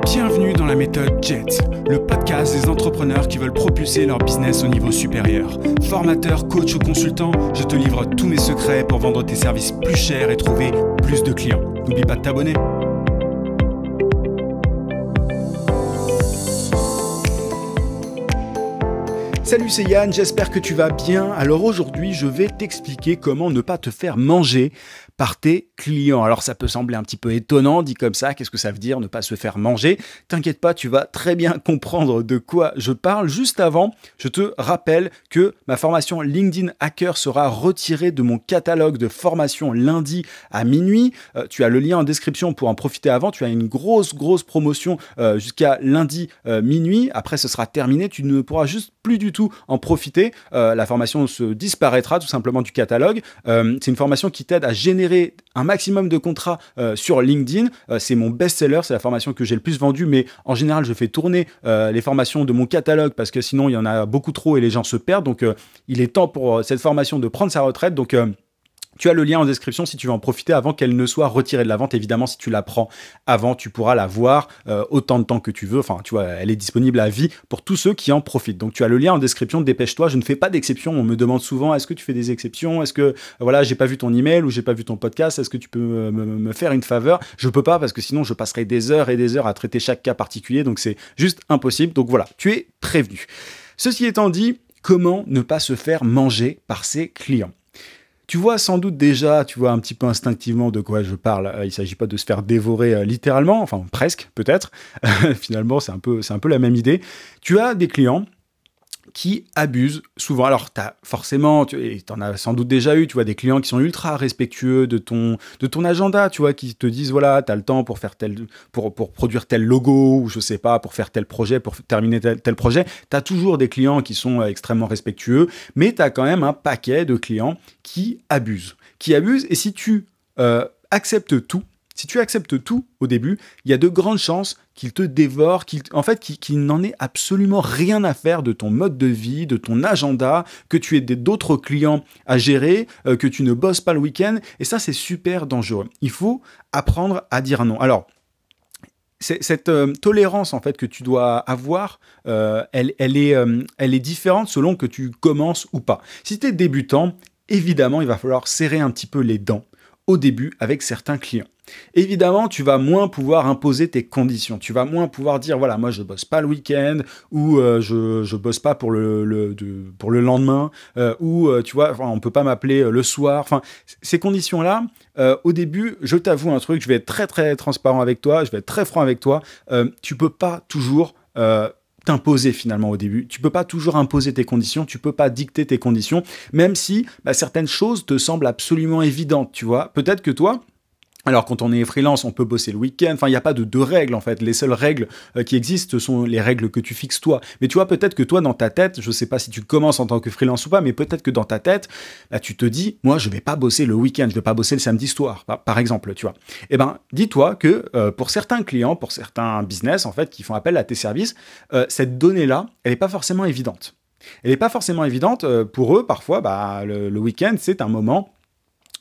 Bienvenue dans la méthode JET, le podcast des entrepreneurs qui veulent propulser leur business au niveau supérieur. Formateur, coach ou consultant, je te livre tous mes secrets pour vendre tes services plus chers et trouver plus de clients. N'oublie pas de t'abonner. Salut, c'est Yann, j'espère que tu vas bien. Alors aujourd'hui, je vais t'expliquer comment ne pas te faire manger par tes clients. Alors ça peut sembler un petit peu étonnant, dit comme ça, qu'est-ce que ça veut dire ne pas se faire manger? T'inquiète pas, tu vas très bien comprendre de quoi je parle. Juste avant, je te rappelle que ma formation LinkedIn Hacker sera retirée de mon catalogue de formation lundi à minuit. Tu as le lien en description pour en profiter avant. Tu as une grosse promotion jusqu'à lundi minuit. Après, ce sera terminé. Tu ne pourras juste plus du tout en profiter. La formation se disparaîtra tout simplement du catalogue. C'est une formation qui t'aide à générer un maximum de contrats sur LinkedIn. C'est mon best-seller, c'est la formation que j'ai le plus vendue, mais en général, je fais tourner les formations de mon catalogue parce que sinon, il y en a beaucoup trop et les gens se perdent. Donc, il est temps pour cette formation de prendre sa retraite. Donc, tu as le lien en description si tu veux en profiter avant qu'elle ne soit retirée de la vente. Évidemment, si tu la prends avant, tu pourras la voir autant de temps que tu veux. Enfin, tu vois, elle est disponible à vie pour tous ceux qui en profitent. Donc, tu as le lien en description. Dépêche-toi. Je ne fais pas d'exception. On me demande souvent, est-ce que tu fais des exceptions? Est-ce que, voilà, j'ai pas vu ton email ou j'ai pas vu ton podcast? Est-ce que tu peux me faire une faveur? Je peux pas parce que sinon, je passerai des heures et des heures à traiter chaque cas particulier. Donc, c'est juste impossible. Donc, voilà, tu es prévenu. Ceci étant dit, comment ne pas se faire manger par ses clients? Tu vois sans doute déjà, tu vois un petit peu instinctivement de quoi je parle. Il ne s'agit pas de se faire dévorer littéralement, enfin presque peut-être. Finalement, c'est un peu la même idée. Tu as des clients qui abusent souvent. Alors, tu as forcément, tu en as sans doute déjà eu, tu vois, des clients qui sont ultra respectueux de ton agenda, tu vois, qui te disent, voilà, tu as le temps pour faire pour produire tel logo, ou je sais pas, pour faire tel projet, pour terminer tel projet. Tu as toujours des clients qui sont extrêmement respectueux, mais tu as quand même un paquet de clients qui abusent. Et si tu acceptes tout, au début, il y a de grandes chances qu'il te dévore, qu'il n'en ait absolument rien à faire de ton mode de vie, de ton agenda, que tu aies d'autres clients à gérer, que tu ne bosses pas le week-end. Et ça, c'est super dangereux. Il faut apprendre à dire non. Alors, cette tolérance en fait que tu dois avoir, elle est différente selon que tu commences ou pas. Si tu es débutant, évidemment, il va falloir serrer un petit peu les dents au début avec certains clients. Évidemment, tu vas moins pouvoir imposer tes conditions. Tu vas moins pouvoir dire, voilà, moi, je bosse pas le week-end ou je bosse pas pour le lendemain ou, tu vois, enfin, on peut pas m'appeler le soir. Enfin, ces conditions-là, au début, je t'avoue un truc, je vais être très, très transparent avec toi, je vais être très franc avec toi. Tu peux pas toujours t'imposer finalement au début. Tu peux pas toujours imposer tes conditions, tu peux pas dicter tes conditions, même si certaines choses te semblent absolument évidentes, tu vois. Peut-être que toi, alors, quand on est freelance, on peut bosser le week-end. Enfin, il n'y a pas de règles, en fait. Les seules règles qui existent sont les règles que tu fixes toi. Mais tu vois, peut-être que toi, dans ta tête, je ne sais pas si tu commences en tant que freelance ou pas, mais peut-être que dans ta tête, là, tu te dis, moi, je ne vais pas bosser le week-end, je ne vais pas bosser le samedi soir, par exemple, tu vois. Eh bien, dis-toi que pour certains clients, pour certains business, en fait, qui font appel à tes services, cette donnée-là, elle n'est pas forcément évidente. Elle n'est pas forcément évidente pour eux. Parfois, le week-end, c'est un moment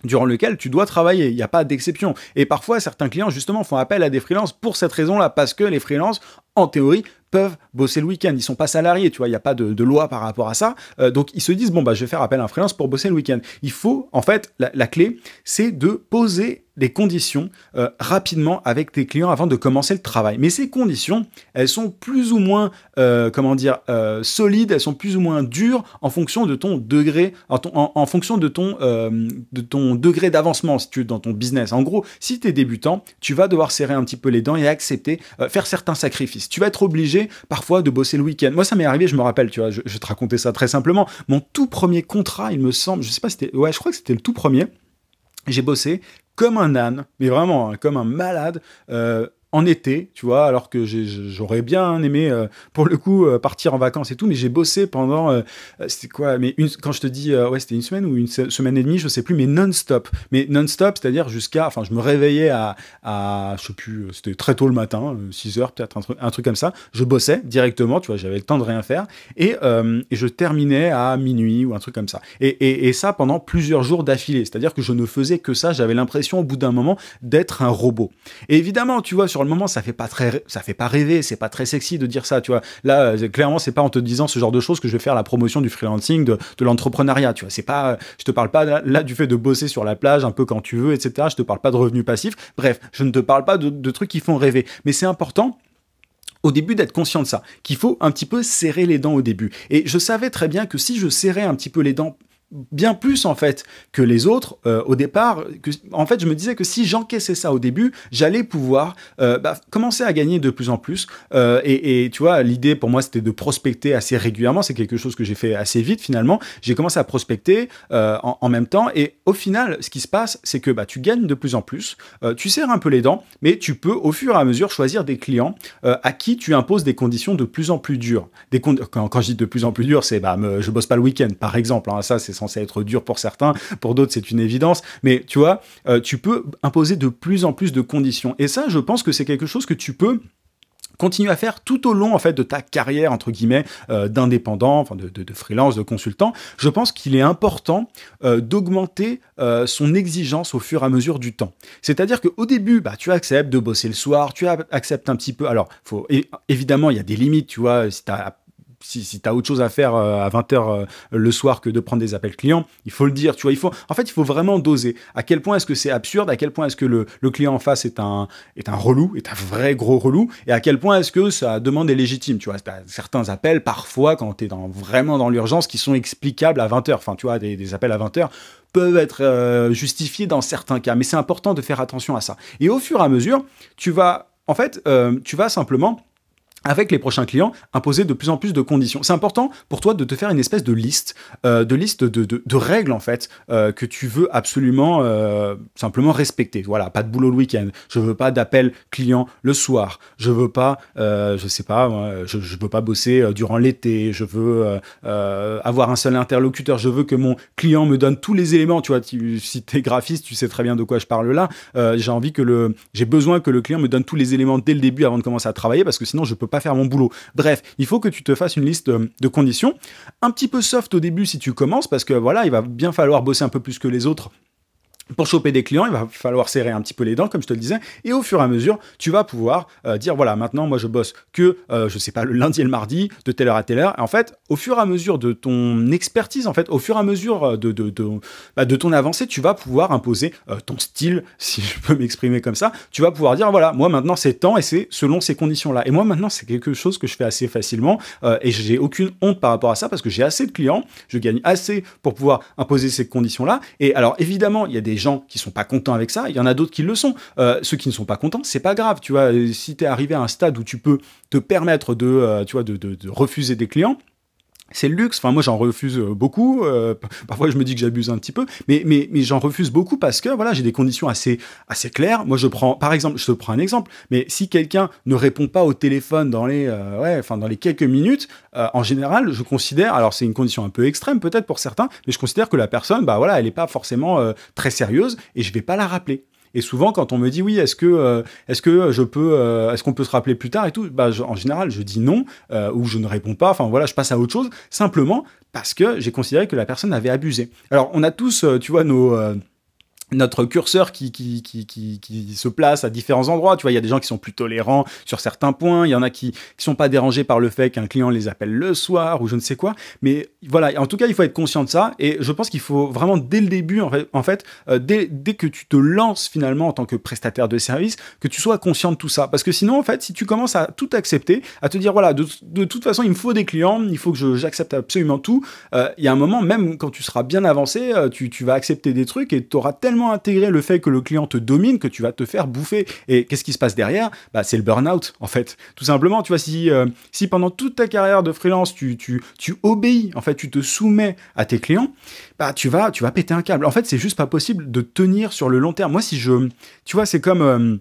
durant lequel tu dois travailler, il n'y a pas d'exception. Et parfois, certains clients, justement, font appel à des freelances pour cette raison-là, parce que les freelances, en théorie, peuvent bosser le week-end. Ils ne sont pas salariés, tu vois, il n'y a pas de loi par rapport à ça. Donc, ils se disent, bon, je vais faire appel à un freelance pour bosser le week-end. Il faut, en fait, la clé, c'est de poser des conditions rapidement avec tes clients avant de commencer le travail. Mais ces conditions, elles sont plus ou moins, solides, elles sont plus ou moins dures en fonction de ton degré, en fonction de ton degré d'avancement, si tu veux, dans ton business. En gros, si tu es débutant, tu vas devoir serrer un petit peu les dents et accepter, faire certains sacrifices. Tu vas être obligé, parfois, de bosser le week-end. Moi, ça m'est arrivé, je me rappelle, tu vois, je vais te raconter ça très simplement. Mon tout premier contrat, il me semble, je sais pas si c'était, je crois que c'était le tout premier. J'ai bossé comme un âne, mais vraiment comme un malade, en été, tu vois, alors que j'aurais bien aimé, pour le coup, partir en vacances et tout, mais j'ai bossé pendant, c'était quoi, quand je te dis, c'était une semaine ou une semaine et demie, je sais plus, mais non-stop, c'est-à-dire enfin, je me réveillais à je sais plus, c'était très tôt le matin, 6 heures peut-être, un truc comme ça, je bossais directement, tu vois, j'avais le temps de rien faire, et je terminais à minuit ou un truc comme ça, et ça pendant plusieurs jours d'affilée, c'est-à-dire que je ne faisais que ça, j'avais l'impression au bout d'un moment d'être un robot. Et évidemment, tu vois, sur le moment, ça fait pas rêver, c'est pas très sexy de dire ça, tu vois. Là, clairement, c'est pas en te disant ce genre de choses que je vais faire la promotion du freelancing, de l'entrepreneuriat, tu vois. C'est pas, je te parle pas là du fait de bosser sur la plage un peu quand tu veux, etc. Je te parle pas de revenus passifs. Bref, je ne te parle pas de trucs qui font rêver. Mais c'est important au début d'être conscient de ça, qu'il faut un petit peu serrer les dents au début. Et je savais très bien que si je serrais un petit peu les dents bien plus en fait que les autres au départ, en fait je me disais que si j'encaissais ça au début, j'allais pouvoir commencer à gagner de plus en plus et tu vois, l'idée pour moi c'était de prospecter assez régulièrement. C'est quelque chose que j'ai fait assez vite finalement. J'ai commencé à prospecter en même temps et au final ce qui se passe c'est que tu gagnes de plus en plus, tu serres un peu les dents, mais tu peux au fur et à mesure choisir des clients à qui tu imposes des conditions de plus en plus dures. Quand je dis de plus en plus dures, c'est je bosse pas le week-end par exemple, hein. Ça c'est censé être dur pour certains, pour d'autres c'est une évidence, mais tu vois, tu peux imposer de plus en plus de conditions. Et ça, je pense que c'est quelque chose que tu peux continuer à faire tout au long en fait de ta carrière entre guillemets d'indépendant, enfin de freelance, de consultant. Je pense qu'il est important d'augmenter son exigence au fur et à mesure du temps. C'est-à-dire qu'au début, tu acceptes de bosser le soir, tu acceptes un petit peu. Alors, évidemment, il y a des limites, tu vois, si tu as autre chose à faire à 20h le soir que de prendre des appels clients, il faut le dire, tu vois, il faut vraiment doser. À quel point est-ce que c'est absurde, à quel point est-ce que le client en face est un relou, est un vrai gros relou, et à quel point est-ce que sa demande est légitime, tu vois. Certains appels, parfois, quand tu es vraiment dans l'urgence, qui sont explicables à 20h, enfin, tu vois, des appels à 20h, peuvent être justifiés dans certains cas, mais c'est important de faire attention à ça. Et au fur et à mesure, tu vas simplement avec les prochains clients, imposer de plus en plus de conditions. C'est important pour toi de te faire une espèce de liste de règles, en fait, que tu veux absolument simplement respecter. Voilà, pas de boulot le week-end, je veux pas d'appel client le soir, je veux pas, je veux pas bosser durant l'été, je veux avoir un seul interlocuteur, je veux que mon client me donne tous les éléments, tu vois, si t'es graphiste, tu sais très bien de quoi je parle là, j'ai besoin que le client me donne tous les éléments dès le début avant de commencer à travailler, parce que sinon je peux pas faire mon boulot. Bref, il faut que tu te fasses une liste de conditions, un petit peu soft au début si tu commences, parce que voilà, il va bien falloir bosser un peu plus que les autres pour choper des clients, il va falloir serrer un petit peu les dents, comme je te le disais, et au fur et à mesure, tu vas pouvoir dire, voilà, maintenant, moi, je bosse que, je sais pas, le lundi et le mardi, de telle heure à telle heure. Et en fait, au fur et à mesure de ton expertise, en fait, au fur et à mesure de ton avancée, tu vas pouvoir imposer ton style, si je peux m'exprimer comme ça. Tu vas pouvoir dire, voilà, moi, maintenant, c'est temps et c'est selon ces conditions-là. Et moi, maintenant, c'est quelque chose que je fais assez facilement et j'ai aucune honte par rapport à ça parce que j'ai assez de clients, je gagne assez pour pouvoir imposer ces conditions-là. Et alors, évidemment, il y a des gens qui sont pas contents avec ça, il y en a d'autres qui le sont. Ceux qui ne sont pas contents, c'est pas grave, tu vois. Si tu es arrivé à un stade où tu peux te permettre de refuser des clients, c'est le luxe. Enfin, moi, j'en refuse beaucoup. Parfois, je me dis que j'abuse un petit peu, mais j'en refuse beaucoup parce que voilà, j'ai des conditions assez claires. Moi, je te prends un exemple. Mais si quelqu'un ne répond pas au téléphone dans les quelques minutes, en général, je considère, alors c'est une condition un peu extrême peut-être pour certains, mais je considère que la personne, elle n'est pas forcément très sérieuse et je vais pas la rappeler. Et souvent, quand on me dit oui, est-ce qu'on peut se rappeler plus tard et tout, en général, je dis non ou je ne réponds pas. Enfin voilà, je passe à autre chose simplement parce que j'ai considéré que la personne avait abusé. Alors, on a tous, tu vois, notre curseur qui se place à différents endroits. Tu vois, il y a des gens qui sont plus tolérants sur certains points. Il y en a qui sont pas dérangés par le fait qu'un client les appelle le soir ou je ne sais quoi. Mais voilà, en tout cas, il faut être conscient de ça. Et je pense qu'il faut vraiment, dès le début, dès que tu te lances finalement en tant que prestataire de service, que tu sois conscient de tout ça. Parce que sinon, en fait, si tu commences à tout accepter, à te dire, voilà, de toute façon, il me faut des clients, il faut que j'accepte absolument tout. Il y a un moment, même quand tu seras bien avancé, tu vas accepter des trucs et tu auras tellement intégrer le fait que le client te domine que tu vas te faire bouffer. Et qu'est-ce qui se passe derrière ? C'est le burn-out, en fait. Tout simplement, tu vois, si pendant toute ta carrière de freelance, tu obéis, en fait, tu te soumets à tes clients, tu vas péter un câble. En fait, c'est juste pas possible de tenir sur le long terme. Moi, tu vois, c'est comme...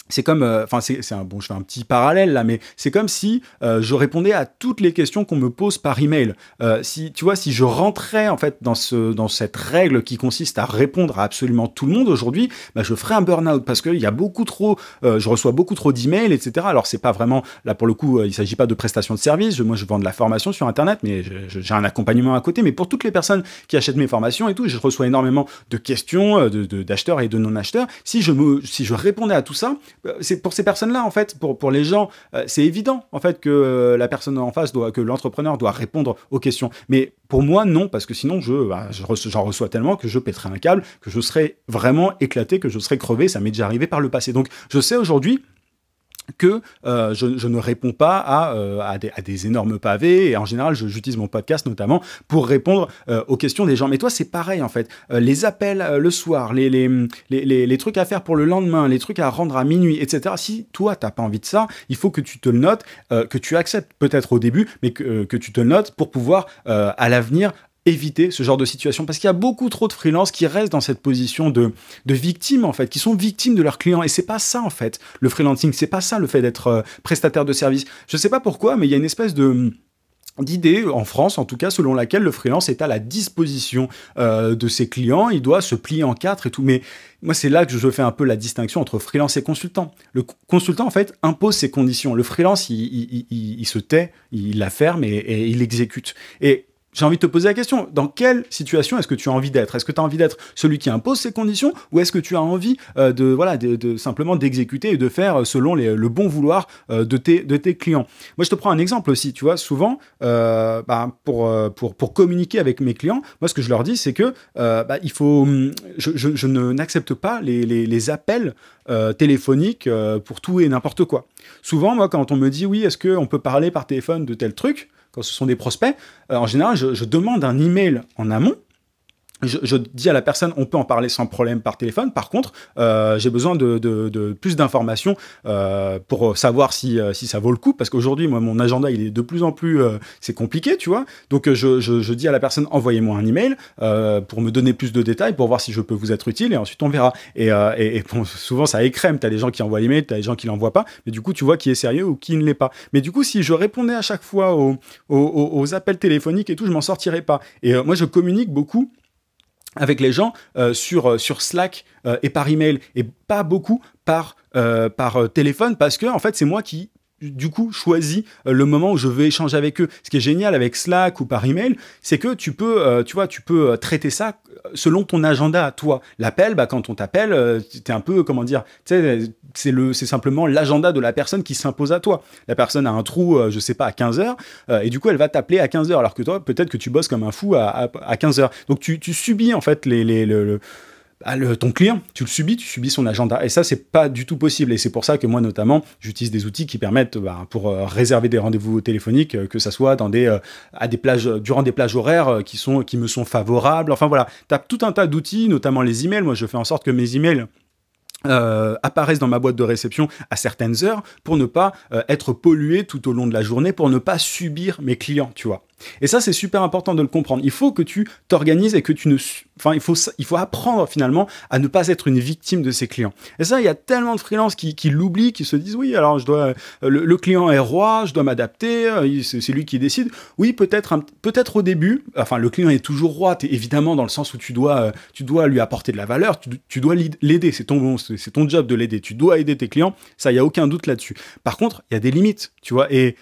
je fais un petit parallèle là, mais c'est comme si je répondais à toutes les questions qu'on me pose par email. Si je rentrais en fait dans cette règle qui consiste à répondre à absolument tout le monde aujourd'hui, je ferais un burn-out parce qu'il y a beaucoup trop, je reçois beaucoup trop d'emails, etc. Alors c'est pas vraiment là pour le coup, il s'agit pas de prestation de service. Moi, je vends de la formation sur Internet, mais j'ai un accompagnement à côté. Mais pour toutes les personnes qui achètent mes formations et tout, je reçois énormément de questions d'acheteurs et de non-acheteurs. Si je répondais à tout ça, c'est pour ces personnes-là, en fait, pour les gens, c'est évident, en fait, que la personne en face que l'entrepreneur doit répondre aux questions. Mais pour moi, non, parce que sinon, j'en reçois tellement que je pèterais un câble, que je serais vraiment éclaté, que je serais crevé. Ça m'est déjà arrivé par le passé. Donc, je sais aujourd'hui que je ne réponds pas à des énormes pavés, et en général j'utilise mon podcast notamment pour répondre aux questions des gens. Mais toi c'est pareil en fait, les appels le soir, les trucs à faire pour le lendemain, les trucs à rendre à minuit, etc. Si toi t'as pas envie de ça, il faut que tu te le notes, que tu acceptes peut-être au début, mais que tu te le notes pour pouvoir à l'avenir éviter ce genre de situation, parce qu'il y a beaucoup trop de freelances qui restent dans cette position de victimes en fait, qui sont victimes de leurs clients, et c'est pas ça en fait le freelancing, c'est pas ça le fait d'être prestataire de service. Je sais pas pourquoi, mais il y a une espèce d'idée en France, en tout cas, selon laquelle le freelance est à la disposition de ses clients, il doit se plier en quatre et tout, mais moi c'est là que je fais un peu la distinction entre freelance et consultant. Le consultant en fait impose ses conditions, le freelance il se tait, il la ferme et il exécute. Et j'ai envie de te poser la question, dans quelle situation est-ce que tu as envie d'être? Est-ce que tu as envie d'être celui qui impose ses conditions, ou est-ce que tu as envie de simplement d'exécuter et de faire selon le bon vouloir de tes clients? Moi, je te prends un exemple aussi, tu vois, souvent, pour communiquer avec mes clients, moi, ce que je leur dis, c'est que il faut, je n'accepte pas les appels téléphoniques pour tout et n'importe quoi. Souvent, moi, quand on me dit, oui, est-ce qu'on peut parler par téléphone de tel truc, quand ce sont des prospects, en général, je demande un email en amont. Je dis à la personne, on peut en parler sans problème par téléphone. Par contre, j'ai besoin de plus d'informations pour savoir si ça vaut le coup. Parce qu'aujourd'hui, moi, mon agenda, il est de plus en plus... c'est compliqué, tu vois. Donc, je dis à la personne, envoyez-moi un email pour me donner plus de détails, pour voir si je peux vous être utile. Et ensuite, on verra. Et bon, souvent, ça écrème. Tu as des gens qui envoient l'email, tu as des gens qui ne l'envoient pas. Mais du coup, tu vois qui est sérieux ou qui ne l'est pas. Mais du coup, si je répondais à chaque fois aux appels téléphoniques et tout, je m'en sortirais pas. Et moi, je communique beaucoup avec les gens sur Slack et par email, et pas beaucoup par téléphone, parce que en fait c'est moi qui du coup choisis le moment où je veux échanger avec eux. Ce qui est génial avec Slack ou par email, c'est que tu peux traiter ça selon ton agenda à toi. L'appel, quand on t'appelle, t'es un peu, comment dire, c'est simplement l'agenda de la personne qui s'impose à toi. La personne a un trou, je sais pas, à 15h, et du coup elle va t'appeler à 15h, alors que toi peut-être que tu bosses comme un fou à 15h. Donc tu subis en fait ton client, tu subis son agenda, et ça c'est pas du tout possible. Et c'est pour ça que moi notamment j'utilise des outils qui permettent pour réserver des rendez-vous téléphoniques, que ça soit dans à des plages, durant des plages horaires qui me sont favorables. Enfin voilà, t'as tout un tas d'outils, notamment les emails. Moi je fais en sorte que mes emails apparaissent dans ma boîte de réception à certaines heures pour ne pas être pollué tout au long de la journée, pour ne pas subir mes clients, tu vois. Et ça, c'est super important de le comprendre. Il faut que tu t'organises et que il faut apprendre finalement à ne pas être une victime de ses clients. Et ça, il y a tellement de freelances qui l'oublient, qui se disent oui, alors le client est roi, je dois m'adapter, c'est lui qui décide. Oui, peut-être au début, enfin le client est toujours roi, évidemment dans le sens où tu dois lui apporter de la valeur, tu dois l'aider, c'est ton job de l'aider, tu dois aider tes clients, ça, il y a aucun doute là-dessus. Par contre, il y a des limites, tu vois, et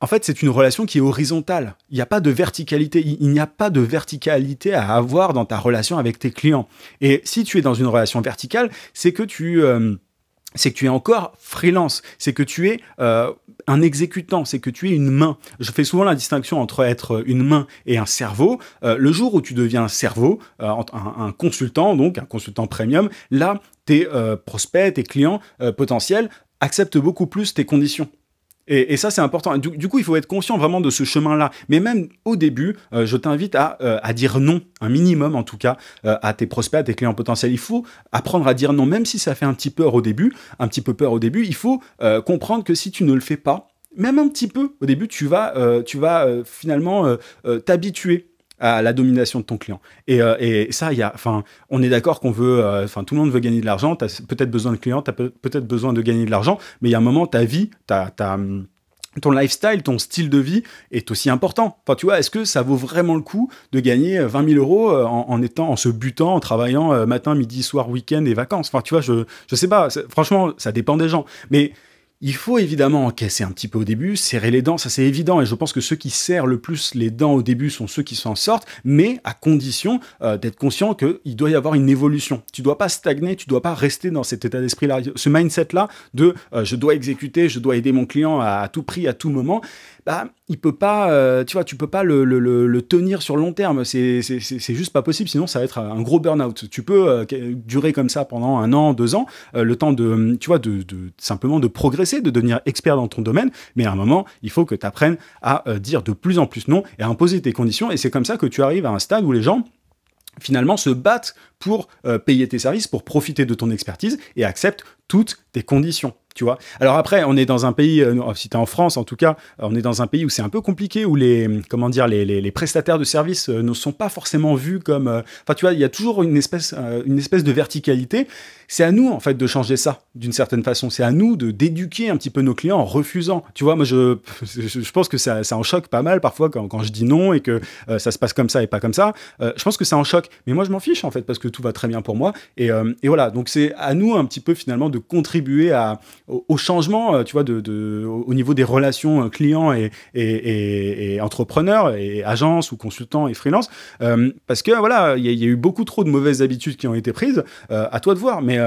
en fait, c'est une relation qui est horizontale. Il n'y a pas de verticalité. Il n'y a pas de verticalité à avoir dans ta relation avec tes clients. Et si tu es dans une relation verticale, c'est que tu es encore freelance. C'est que tu es un exécutant. C'est que tu es une main. Je fais souvent la distinction entre être une main et un cerveau. Le jour où tu deviens un cerveau, un consultant, donc un consultant premium, là, tes prospects, tes clients potentiels acceptent beaucoup plus tes conditions. Et ça, c'est important. Du coup, il faut être conscient vraiment de ce chemin-là. Mais même au début, je t'invite à dire non, un minimum en tout cas, à tes prospects, à tes clients potentiels. Il faut apprendre à dire non, même si ça fait un petit peu peur au début. Il faut comprendre que si tu ne le fais pas, même un petit peu au début, tu vas finalement t'habituer à la domination de ton client. Et ça, on est d'accord qu'on veut, tout le monde veut gagner de l'argent, tu as peut-être besoin de clients, tu as peut-être besoin de gagner de l'argent, mais il y a un moment, ta vie, ton lifestyle, ton style de vie est aussi important. Enfin, tu vois, est-ce que ça vaut vraiment le coup de gagner 20 000 euros en se butant, en travaillant matin, midi, soir, week-end et vacances? Enfin, tu vois, je sais pas, franchement, ça dépend des gens. Mais Il faut évidemment encaisser un petit peu au début, serrer les dents, ça c'est évident, et je pense que ceux qui serrent le plus les dents au début sont ceux qui s'en sortent, mais à condition d'être conscient qu'il doit y avoir une évolution. Tu dois pas stagner, tu dois pas rester dans cet état d'esprit-là, ce mindset-là de je dois exécuter, je dois aider mon client à tout prix, à tout moment. Bah, il peut pas, tu vois, tu peux pas le tenir sur le long terme. C'est juste pas possible. Sinon, ça va être un gros burn-out. Tu peux durer comme ça pendant 1 an, 2 ans, le temps de, tu vois, de simplement de progresser, de devenir expert dans ton domaine. Mais à un moment, il faut que tu apprennes à dire de plus en plus non et à imposer tes conditions. Et c'est comme ça que tu arrives à un stade où les gens finalement se battent pour payer tes services, pour profiter de ton expertise et acceptent toutes tes conditions. Tu vois. Alors après, on est dans un pays, si tu es en France en tout cas, on est dans un pays où c'est un peu compliqué, où les prestataires de services ne sont pas forcément vus comme... Enfin, tu vois, il y a toujours une espèce de verticalité. C'est à nous, en fait, de changer ça, d'une certaine façon. C'est à nous d'éduquer un petit peu nos clients en refusant. Tu vois, moi, je pense que ça en choque pas mal parfois quand je dis non et que ça se passe comme ça et pas comme ça. Je pense que ça en choque. Mais moi, je m'en fiche, en fait, parce que tout va très bien pour moi. Et voilà, donc c'est à nous, un petit peu, finalement, de contribuer au changement, tu vois, au niveau des relations clients et entrepreneurs et agences ou consultants et freelance, parce que voilà, il y a eu beaucoup trop de mauvaises habitudes qui ont été prises. À toi de voir, mais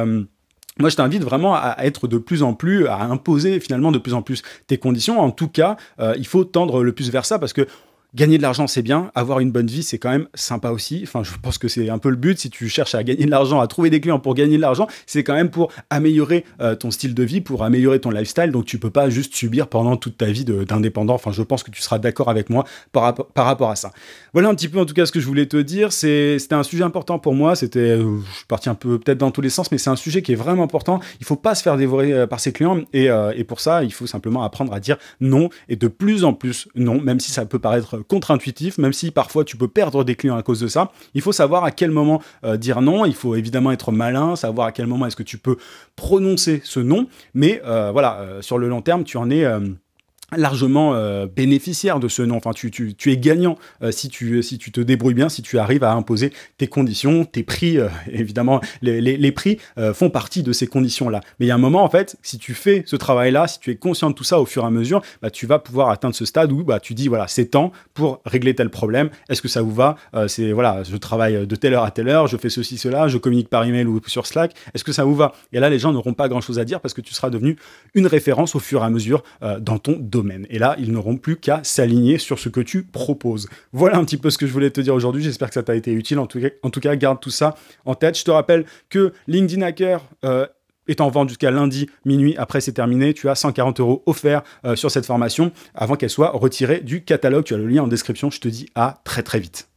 moi, je t'invite vraiment à être de plus en plus, à imposer finalement de plus en plus tes conditions. En tout cas, il faut tendre le plus vers ça parce que gagner de l'argent, c'est bien. Avoir une bonne vie, c'est quand même sympa aussi. Enfin, je pense que c'est un peu le but. Si tu cherches à gagner de l'argent, à trouver des clients pour gagner de l'argent, c'est quand même pour améliorer ton style de vie, pour améliorer ton lifestyle. Donc, tu peux pas juste subir pendant toute ta vie d'indépendant. Enfin, je pense que tu seras d'accord avec moi par rapport à ça. Voilà un petit peu, en tout cas, ce que je voulais te dire. C'était un sujet important pour moi. Je suis parti un peu peut-être dans tous les sens, mais c'est un sujet qui est vraiment important. Il faut pas se faire dévorer par ses clients. Et pour ça, il faut simplement apprendre à dire non et de plus en plus non, même si ça peut paraître contre-intuitif, même si parfois tu peux perdre des clients à cause de ça. Il faut savoir à quel moment dire non. Il faut évidemment être malin, savoir à quel moment est-ce que tu peux prononcer ce non. Mais voilà, sur le long terme, tu en es largement bénéficiaire de ce non. Enfin, tu es gagnant si tu te débrouilles bien, si tu arrives à imposer tes conditions, tes prix. Évidemment, les prix font partie de ces conditions-là. Mais il y a un moment, en fait, si tu fais ce travail-là, si tu es conscient de tout ça au fur et à mesure, bah, tu vas pouvoir atteindre ce stade où bah, tu dis, voilà, c'est temps pour régler tel problème. Est-ce que ça vous va ? Voilà, je travaille de telle heure à telle heure, je fais ceci, cela, je communique par email ou sur Slack. Est-ce que ça vous va ? Et là, les gens n'auront pas grand-chose à dire parce que tu seras devenu une référence au fur et à mesure dans ton domaine. Et là, ils n'auront plus qu'à s'aligner sur ce que tu proposes. Voilà un petit peu ce que je voulais te dire aujourd'hui. J'espère que ça t'a été utile. En tout cas, garde tout ça en tête. Je te rappelle que LinkedIn Hacker est en vente jusqu'à lundi minuit. Après, c'est terminé. Tu as 140 € offerts sur cette formation avant qu'elle soit retirée du catalogue. Tu as le lien en description. Je te dis à très très vite.